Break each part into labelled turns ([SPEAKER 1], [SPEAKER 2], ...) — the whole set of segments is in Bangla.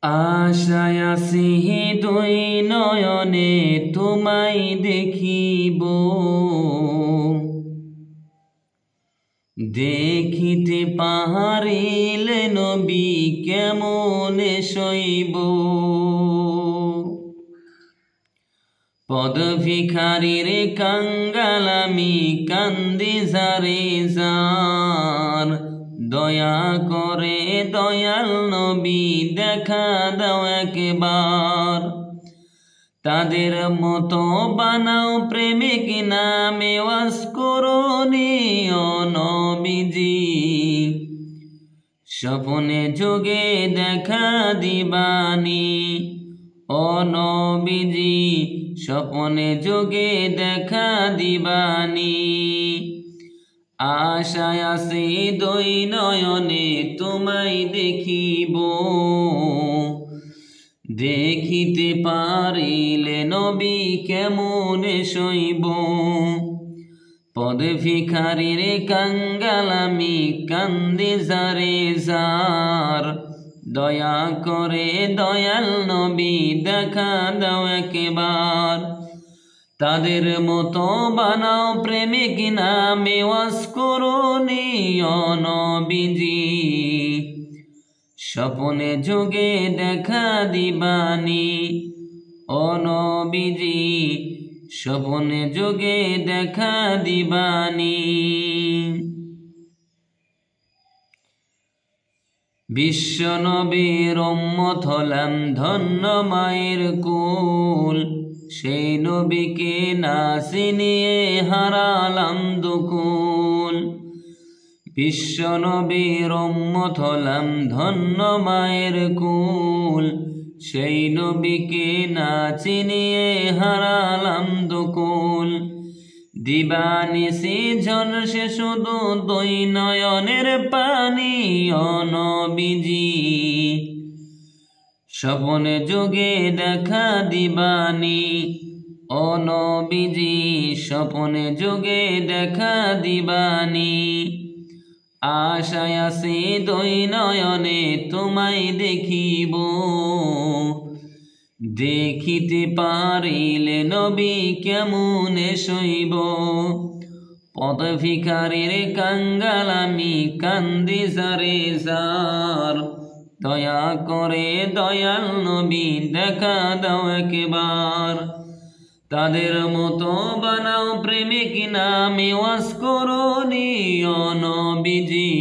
[SPEAKER 1] আশায় আছি দুই নয়নে তোমায় দেখিব, দেখিতে পাহারিলে নবী কেমনে সইব। পদ ভিখারির কাঙ্গাল আমি কান্দি যারে যার, দয়া করে দয়াল নবী দেখা দাও একবার। তাদের মতো বানাও প্রেমিক নামে ওয়াজ করনি ও নবীজি, স্বপ্নে যোগে দেখা দিবানি ও নবীজি, স্বপ্নে যোগে দেখা দিবানি। আশায় আছি দুই নয়নে তোমায় দেখিব, দেখিতে পারিলে নবী কেমনে সইব। পদ ভিখারির কাঙ্গাল আমি কান্দি যারে যার, দয়া করে দয়াল নবী দেখা দাও একবার। তাদের মতো বানাও প্রেমিক নামে ওয়াজ করনি ও নবীজি, স্বপ্নে যোগে দেখা দিবানি ও নবীজি, স্বপ্নে যোগে দেখা দিবানি। বিশ্ব নবীর উম্মত হলাম ধন্য মায়ের কুল, সেই নবীকে না চিনিয়ে হারালাম দুকুল। বিশ্ব নবীর উম্মত হলাম ধন্য মায়ের কুল, সেই নবীকে না চিনিয়ে হারালাম দুকুল। দিবানিসি ঝলসে শুধু দুই নয়নের পানি ও নবীজি, স্বপ্নে যোগে দেখা দিবানি ও নবীজি, স্বপ্নে যোগে দেখা দিবানি। আশায় আছি দুই নয়নে তোমায় দেখিব, দেখিতে পারিলে নবী কেমনে সইব। পদ ভিখারির কাঙ্গাল আমি কান্দি যারে যার, দয়া করে দয়াল নবী দেখা দাও একবার। তাদের মতো বানাও প্রেমিক নামে ওয়াজ করনি ও নবীজি,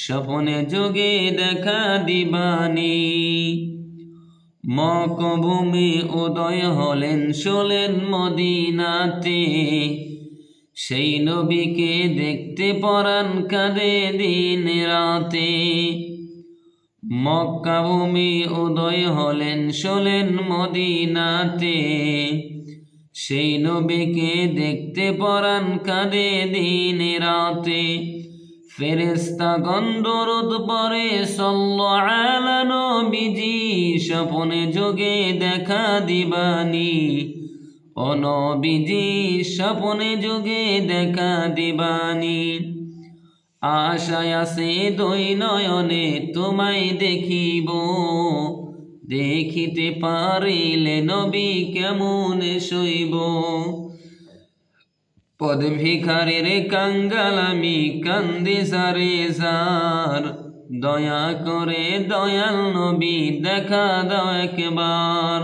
[SPEAKER 1] স্বপ্নে যোগে দেখা দিবানি। মকভূমি উদয় হলেন শোলেন মদিনাতে, সেই নবীকে দেখতে পরাণ কাঁদে দিন রাতে। মক্কা ভূমি উদয় হলেন শোলেন মদিনাতে, সেই নবীকে দেখতে পরাণ কাঁদে দিন রাতে। ফেরেশতাগণ দরুদ পড়ে সাল্লাল্লাহু আলা নবীজি, স্বপ্নে যোগে দেখা দিবানি ও নবীজি, স্বপ্নে যোগে দেখা দিবানি। আশায় আছে দুই নয়নে তোমায় দেখিব, দেখিতে পারিলে নবী কেমনে সইব। পদ ভিখারির কাঙ্গাল আমি কান্দি যারে যার, দয়া করে দয়াল নবী দেখা দাও একবার।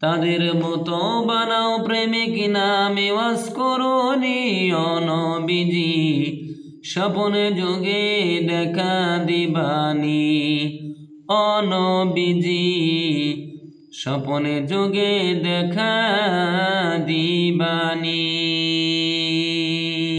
[SPEAKER 1] তাদের মতো বানাও প্রেমিক নামে ওয়াজ করনি ও নবীজি, স্বপ্নে যোগে দেখা দিবানি ও নবীজি, স্বপ্নে যোগে দেখা দিবানি।